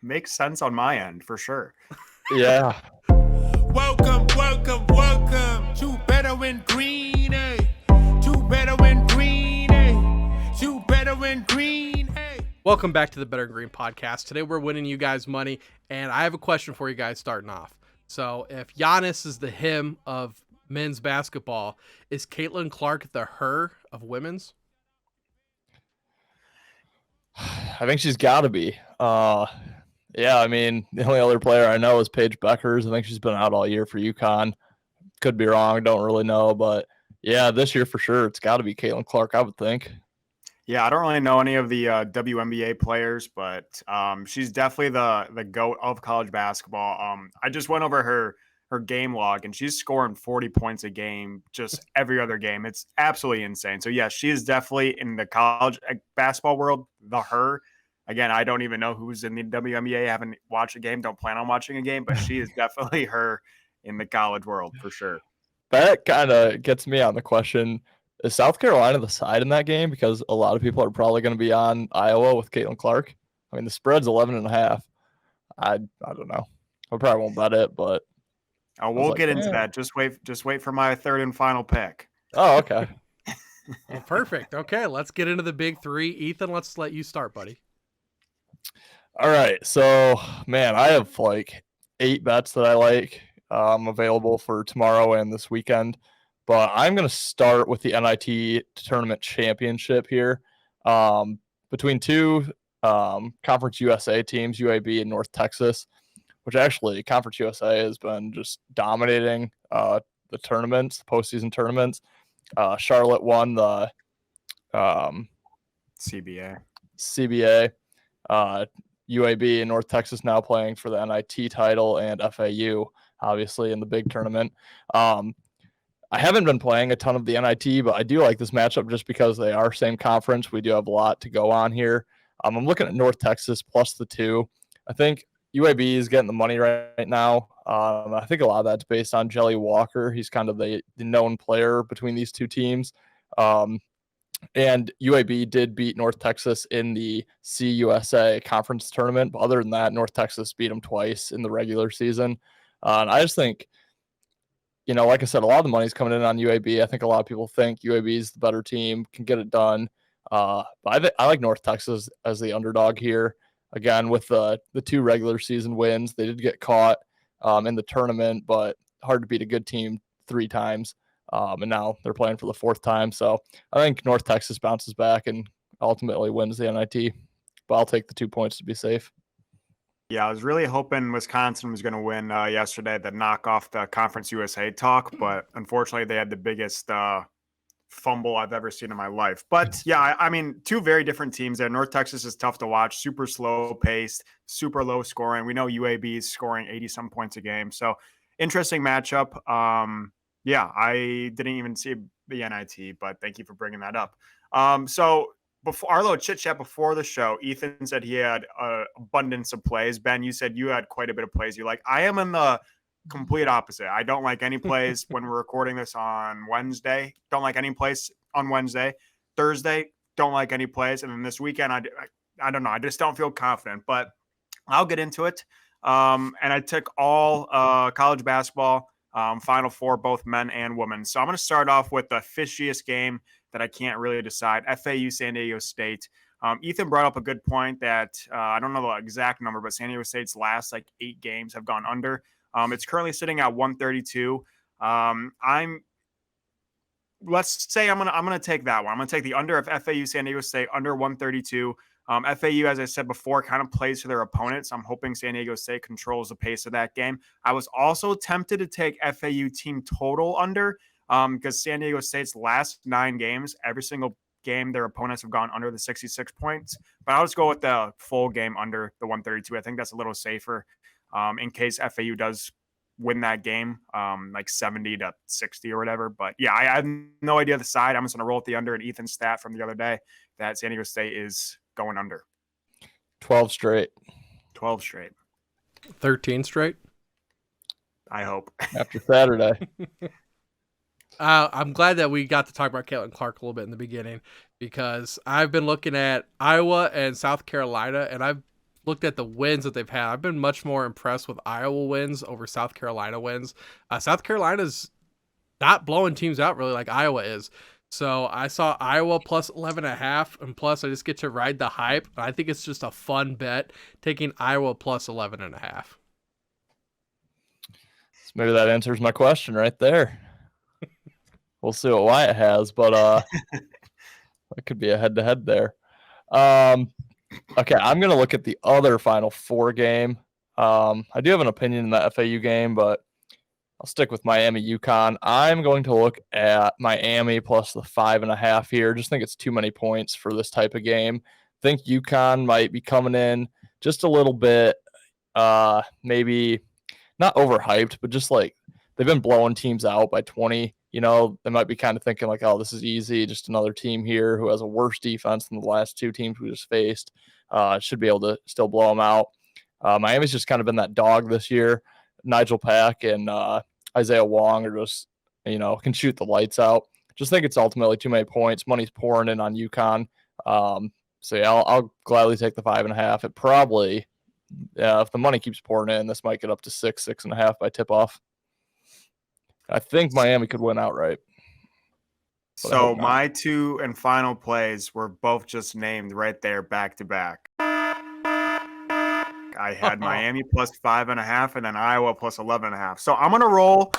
Makes sense on my end for sure. Yeah. Welcome, welcome, welcome to Better Win Green, eh? To Better Win Green, eh? To Better Win Green, eh? Welcome back to the Better Green Podcast. Today we're winning you guys money, and I have a question for you guys starting off. So if Giannis is the him of men's basketball, is Caitlin Clark the her of women's? I think she's got to be. Yeah, I mean, the only other player I know is Paige Beckers. I think she's been out all year for UConn. Could be wrong. Don't really know. But, yeah, this year for sure, it's got to be Caitlin Clark, I would think. Yeah, I don't really know any of the WNBA players, but she's definitely the GOAT of college basketball. I just went over her game log, and she's scoring 40 points a game just every other game. It's absolutely insane. So, yeah, she is definitely in the college basketball world, the her. Again, I don't even know who's in the WNBA. I haven't watched a game, don't plan on watching a game, but she is definitely her in the college world for sure. That kind of gets me on the question, is South Carolina the side in that game? Because a lot of people are probably going to be on Iowa with Caitlin Clark. I mean, the spread's 11.5. I don't know. I probably won't bet it, but Oh, we'll get into that. Just wait for my third and final pick. Oh, okay. Well, perfect. Okay, let's get into the big three. Ethan, let's let you start, buddy. All right. So, man, I have like 8 bets that I like available for tomorrow and this weekend. But I'm going to start with the NIT Tournament Championship here between two Conference USA teams, UAB and North Texas, which actually Conference USA has been just dominating the tournaments, the postseason tournaments. Charlotte won the CBA. UAB and North Texas now playing for the NIT title, and FAU obviously in the big tournament. I haven't been playing a ton of the NIT, but I do like this matchup just because they are same conference. We do have a lot to go on here. I'm looking at North Texas plus the 2. I think UAB is getting the money right now. I think a lot of that's based on Jelly Walker. He's kind of the known player between these two teams. And UAB did beat North Texas in the CUSA conference tournament. But other than that, North Texas beat them twice in the regular season. And I just think, like I said, a lot of the money's coming in on UAB. I think a lot of people think UAB is the better team, can get it done. But I like North Texas as the underdog here. Again, with the 2 regular season wins, they did get caught in the tournament, but hard to beat a good team 3 times. And now they're playing for the 4th time. So I think North Texas bounces back and ultimately wins the NIT. But I'll take the 2 points to be safe. Yeah, I was really hoping Wisconsin was going to win yesterday to knock off the Conference USA talk, but unfortunately they had the biggest fumble I've ever seen in my life. But yeah, I mean, 2 very different teams there. North Texas is tough to watch, super slow paced, super low scoring. We know UAB is scoring 80-some points a game. So interesting matchup. Yeah, I didn't even see the NIT, but thank you for bringing that up. So before our little chit chat before the show, Ethan said he had an abundance of plays. Ben, you said you had quite a bit of plays you like. I am in the complete opposite. I don't like any plays when we're recording this on Wednesday. Don't like any plays on Wednesday. Thursday, don't like any plays. And then this weekend, I don't know. I just don't feel confident, but I'll get into it. And I took all college basketball. Final 4, both men and women. So I'm going to start off with the fishiest game that I can't really decide. FAU San Diego State. Ethan brought up a good point that I don't know the exact number, but San Diego State's last 8 games have gone under. It's currently sitting at 132. Let's say I'm gonna take that one. I'm gonna take the under of FAU San Diego State under 132. FAU, as I said before, kind of plays to their opponents. I'm hoping San Diego State controls the pace of that game. I was also tempted to take FAU team total under because San Diego State's last 9 games, every single game, their opponents have gone under the 66 points. But I'll just go with the full game under the 132. I think that's a little safer in case FAU does win that game, 70-60 or whatever. But yeah, I have no idea the side. I'm just going to roll with the under, and Ethan's stat from the other day that San Diego State is going under. 12 straight. 12 straight. 13 straight. I hope. After Saturday. I'm glad that we got to talk about Caitlin Clark a little bit in the beginning because I've been looking at Iowa and South Carolina, and I've looked at the wins that they've had, I've been much more impressed with Iowa wins over South Carolina wins. South Carolina's not blowing teams out really like Iowa is. So I saw Iowa plus 11.5, and plus I just get to ride the hype. I think it's just a fun bet taking Iowa plus 11.5. So maybe that answers my question right there. We'll see what Wyatt has, but it could be a head-to-head there. Okay, I'm gonna look at the other Final Four game. I do have an opinion in the FAU game, but I'll stick with Miami UConn. I'm going to look at Miami plus the 5.5 here. Just think it's too many points for this type of game. Think UConn might be coming in just a little bit, maybe not overhyped, but just like they've been blowing teams out by 20. You know, they might be kind of thinking like, oh, this is easy. Just another team here who has a worse defense than the last two teams we just faced. Should be able to still blow them out. Miami's just kind of been that dog this year. Nigel Pack and Isaiah Wong are just, can shoot the lights out. Just think it's ultimately too many points. Money's pouring in on UConn. So yeah, I'll gladly take the 5.5. It probably, if the money keeps pouring in, this might get up to 6.5 by tip off. I think Miami could win outright. So my two and final plays were both just named right there back to back. I had Miami plus 5.5 and then Iowa plus 11.5. So I'm gonna roll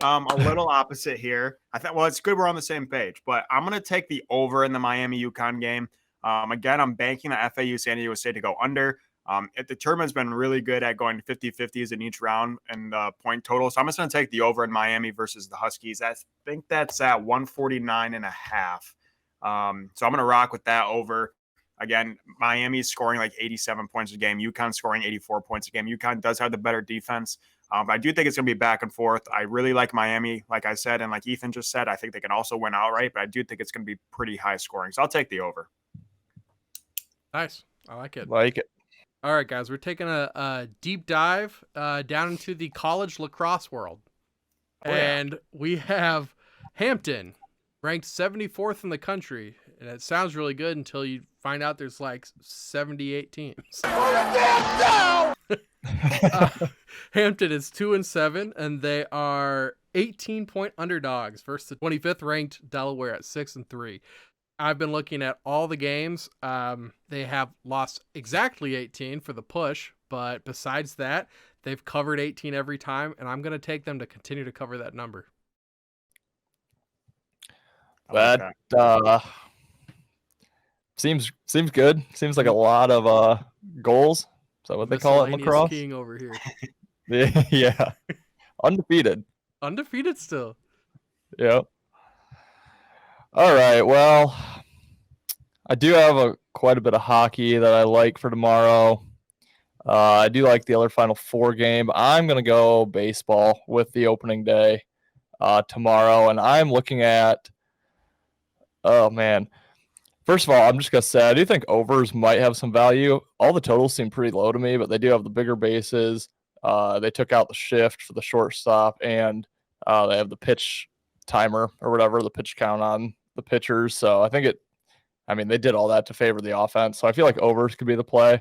a little opposite here. I thought, well, it's good we're on the same page, but I'm gonna take the over in the Miami UConn game. Again, I'm banking the FAU San Diego State to go under. The tournament's been really good at going 50-50s in each round and point total. So I'm just going to take the over in Miami versus the Huskies. I think that's at 149.5. So I'm going to rock with that over. Again, Miami's scoring like 87 points a game. UConn scoring 84 points a game. UConn does have the better defense. But I do think it's going to be back and forth. I really like Miami, like I said, and like Ethan just said, I think they can also win outright, but I do think it's going to be pretty high scoring. So I'll take the over. Nice. I like it. Like it. All right, guys, we're taking a deep dive down into the college lacrosse world. And we have Hampton, ranked 74th in the country. And it sounds really good until you find out there's like 78 teams. Hampton is 2-7, and they are 18-point underdogs versus the 25th ranked Delaware at 6-3. I've been looking at all the games. They have lost exactly 18 for the push, but besides that, they've covered 18 every time, and I'm going to take them to continue to cover that number. That seems good. Seems like a lot of goals. Is that what they call it in lacrosse? King over here. Yeah. Undefeated. Undefeated still. Yep. All right. Well, I do have quite a bit of hockey that I like for tomorrow. I do like the other Final Four game. I'm going to go baseball with the opening day tomorrow, and I'm looking at oh, man. First of all, I'm just going to say I do think overs might have some value. All the totals seem pretty low to me, but they do have the bigger bases. They took out the shift for the shortstop, and they have the pitch timer or whatever, the pitch count on the pitchers. So I think they did all that to favor the offense. So I feel like overs could be the play.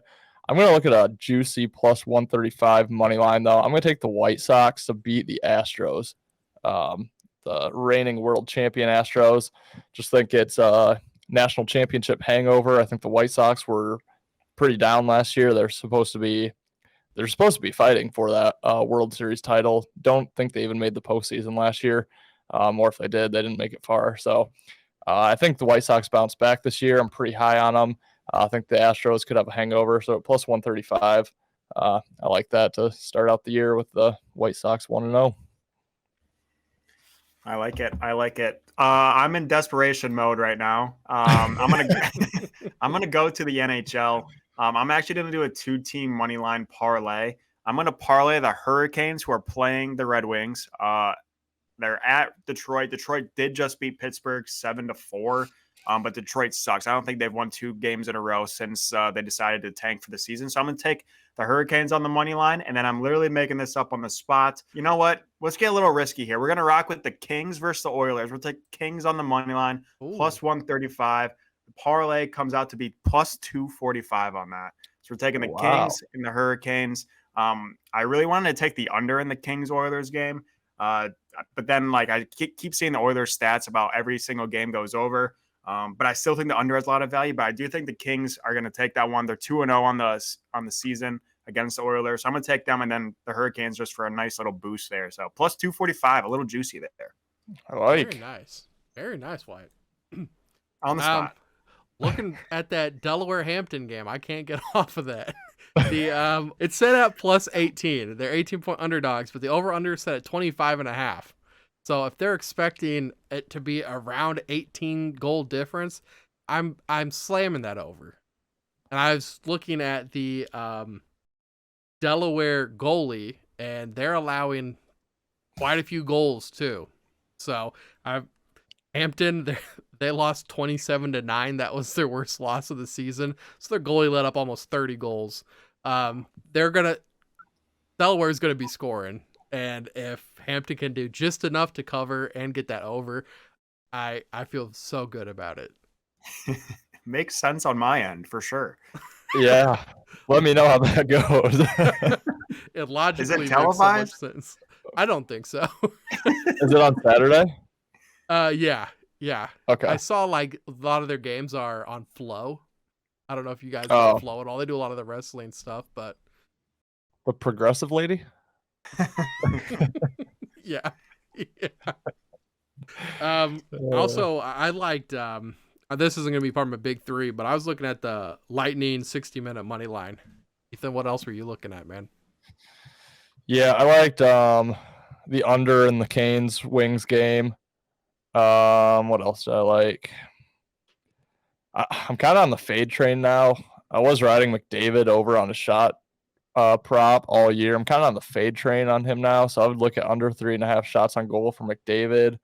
I'm going to look at a juicy plus 135 money line, though. I'm going to take the White Sox to beat the Astros, the reigning world champion Astros. Just think it's a national championship hangover. I think the White Sox were pretty down last year. They're supposed to be fighting for that World Series title. Don't think they even made the postseason last year. Or if they did, they didn't make it far. So I think the White Sox bounce back this year. I'm pretty high on them. I think the Astros could have a hangover. So plus 135. I like that to start out the year with the White Sox 1-0. I like it. I'm in desperation mode right now. I'm gonna go to the NHL. I'm actually gonna do a 2-team money line parlay. I'm gonna parlay the Hurricanes, who are playing the Red Wings. They're at Detroit. Detroit did just beat Pittsburgh 7-4, but Detroit sucks. I don't think they've won 2 games in a row since they decided to tank for the season. So I'm gonna take the Hurricanes on the money line, and then I'm literally making this up on the spot. You know what? Let's get a little risky here. We're going to rock with the Kings versus the Oilers. We'll take Kings on the money line, plus 135. The parlay comes out to be plus 245 on that. So we're taking the Wow. Kings and the Hurricanes. I really wanted to take the under in the Kings Oilers game. But then like I keep seeing the Oilers stats about every single game goes over. But I still think the under has a lot of value. But I do think the Kings are going to take that one. They're 2-0 on the season against the Oilers. So I'm going to take them, and then the Hurricanes just for a nice little boost there. So plus 245, a little juicy there. I like. Very nice, Wyatt. On the spot. Looking at that Delaware Hampton game, I can't get off of that. It's set at plus 18. They're 18-point underdogs, but the over/under is set at 25.5. So if they're expecting it to be around 18 goal difference, I'm slamming that over. And I was looking at the Delaware goalie, and they're allowing quite a few goals too. So Hampton, they lost 27-9. That was their worst loss of the season. So their goalie let up almost 30 goals. Delaware's gonna be scoring, and if Hampton can do just enough to cover and get that over, I feel so good about it. Makes sense on my end for sure. Yeah, let me know how that goes. It logically Is it makes so much televised? sense. I don't think so. Is it on Saturday? Yeah. Okay. I saw like a lot of their games are on Flow. I don't know if you guys know Flow at all. They do a lot of the wrestling stuff, but The progressive lady? yeah. Also, I liked this isn't gonna be part of my big three, but I was looking at the Lightning 60-minute money line. Ethan, what else were you looking at, man? Yeah, I liked the under in the Canes Wings game. What else did I like? I'm kind of on the fade train now. I was riding McDavid over on a shot prop all year. I'm kind of on the fade train on him now, so I would look at under 3.5 shots on goal for McDavid.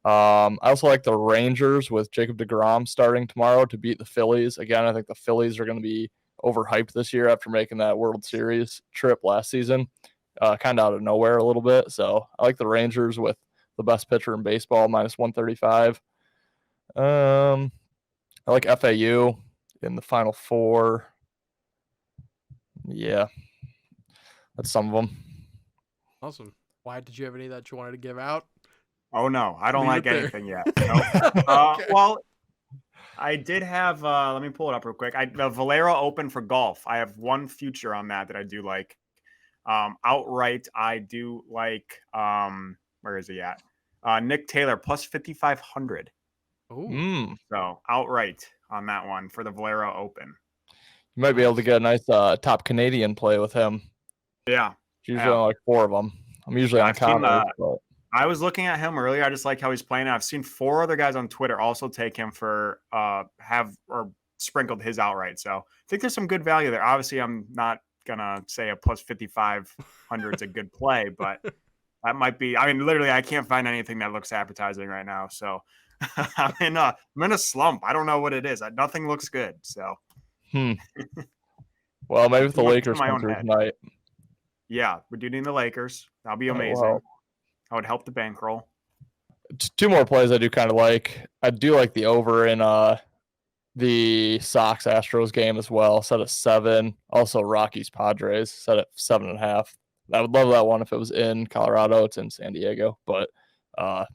I also like the Rangers with Jacob deGrom starting tomorrow to beat the Phillies. Again, I think the Phillies are going to be overhyped this year after making that World Series trip last season, kind of out of nowhere a little bit. So I like the Rangers with the best pitcher in baseball, minus 135. I like FAU in the Final Four. Yeah, that's some of them. Awesome. Why did you have any that you wanted to give out? Oh no, I don't Leave like it there. anything yet. Nope. Okay. Well, I did have. Let me pull it up real quick. The Valero Open for golf. I have one future on that I do like. Outright, I do like. Where is he at? Nick Taylor plus 5,500. Ooh. So outright on that one for the Valero Open. You might be able to get a nice top Canadian play with him. Yeah. It's usually only like 4 of them. I'm usually on I've seen Connors, but I was looking at him earlier. I just like how he's playing. I've seen 4 other guys on Twitter also take him for sprinkled his outright. So I think there's some good value there. Obviously, I'm not gonna say a plus 5,500 is a good play, but that might be. I mean, literally, I can't find anything that looks appetizing right now. So I'm in a slump. I don't know what it is. Nothing looks good. So well, maybe if the Too much Lakers in my come own through head. tonight. yeah, we're doing the Lakers. That'll be Oh, amazing. wow. That would help the bankroll. 2 more plays I do kind of like. I do like the over in the Sox Astros game as well, set at 7. Also Rockies Padres set at 7.5. I would love that one if it was in Colorado. It's in San Diego, but a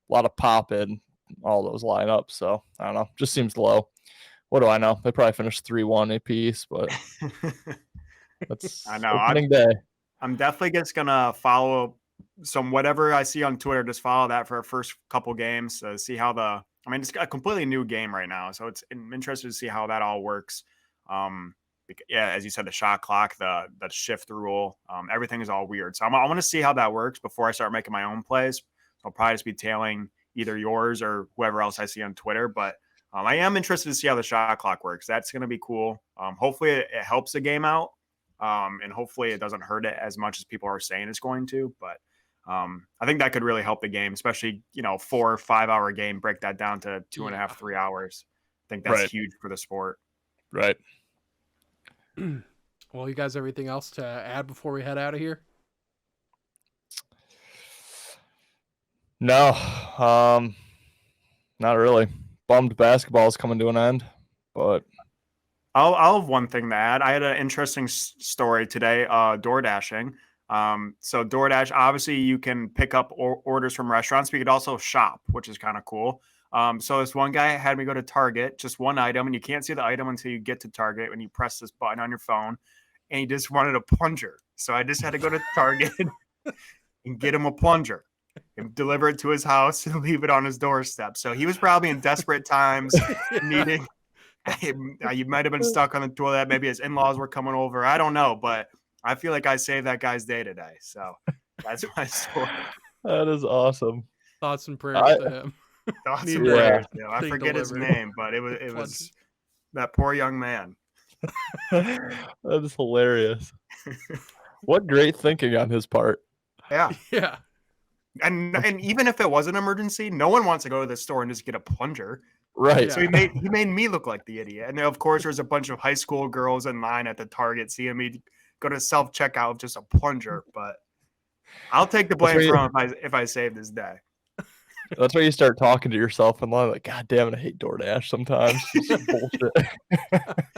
lot of pop in all those lineups. So I don't know, just seems low. What do I know? They probably finished 3-1 apiece, but that's I know. opening day. I'm definitely just gonna follow some whatever I see on Twitter. Just follow that for our first couple games. See how it's a completely new game right now, so I'm interested to see how that all works. As you said, the shot clock, the shift rule, everything is all weird. So I want to see how that works before I start making my own plays. I'll probably just be tailing either yours or whoever else I see on Twitter, but I am interested to see how the shot clock works. That's going to be cool. Hopefully it helps the game out. And hopefully it doesn't hurt it as much as people are saying it's going to. But I think that could really help the game, especially 4 or 5 hour game. Break that down to 2.5, 3 hours. I think that's huge for the sport. Right. Well, you guys, everything else to add before we head out of here? No, not really. Bummed basketball is coming to an end, but I'll have one thing to add. I had an interesting story today. Door dashing. So DoorDash, obviously you can pick up orders from restaurants, but you could also shop, which is kind of cool. So this one guy had me go to Target, just one item, and you can't see the item until you get to Target when you press this button on your phone, and he just wanted a plunger. So I just had to go to Target and get him a plunger and deliver it to his house and leave it on his doorstep. So he was probably in desperate times, needing. You might have been stuck on the toilet. Maybe his in-laws were coming over. I don't know, but I feel like I saved that guy's day today. So that's my story. That is awesome. Thoughts and prayers to him. Thoughts and prayers. I Thing forget his delivered. name, but it was that poor young man. That is hilarious. What great thinking on his part. Yeah. Yeah. And even if it was an emergency, no one wants to go to the store and just get a plunger. Right. Yeah. So he made me look like the idiot. And then, of course, there's a bunch of high school girls in line at the Target seeing me go to self-checkout with just a plunger. But I'll take the blame for him if I saved his day. That's why you start talking to yourself and like, God damn it, I hate DoorDash sometimes. It's bullshit.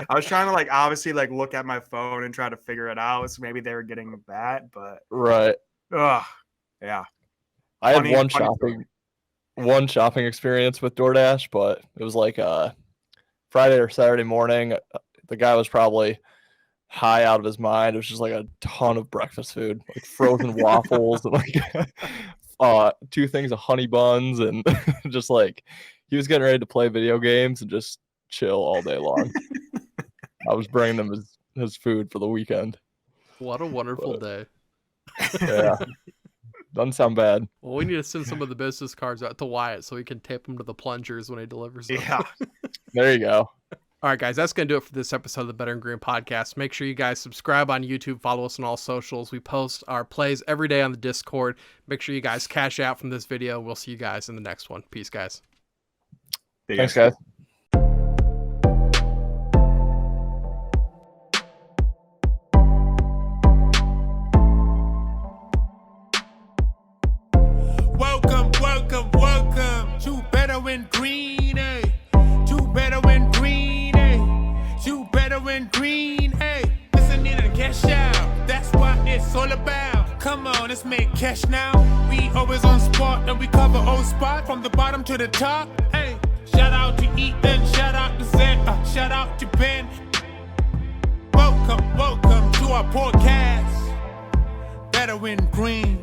I was trying to obviously look at my phone and try to figure it out. So maybe they were getting that, but Right. Yeah. I had Funny one shopping experience with DoorDash, but it was like Friday or Saturday morning. The guy was probably high out of his mind. It was just like a ton of breakfast food, like frozen waffles and like 2 things of honey buns, and just like he was getting ready to play video games and just chill all day long. I was bringing him his food for the weekend. What a wonderful day. Yeah. Doesn't sound bad. Well, we need to send some of the business cards out to Wyatt so he can tape them to the plungers when he delivers them. Yeah. There you go. All right, guys, that's going to do it for this episode of the Better and Green podcast. Make sure you guys subscribe on YouTube, follow us on all socials. We post our plays every day on the Discord. Make sure you guys cash out from this video. We'll see you guys in the next one. Peace, guys. Thanks, guys. Welcome to Better and Green, eh? To Better and Green, eh? To Better and Green, eh? Listen in and cash out, that's what it's all about. Come on, let's make cash now. We always on spot and we cover all spot from the bottom to the top, hey. Shout out to Ethan, shout out to Zed, shout out to Ben. Welcome to our podcast, Better and Green.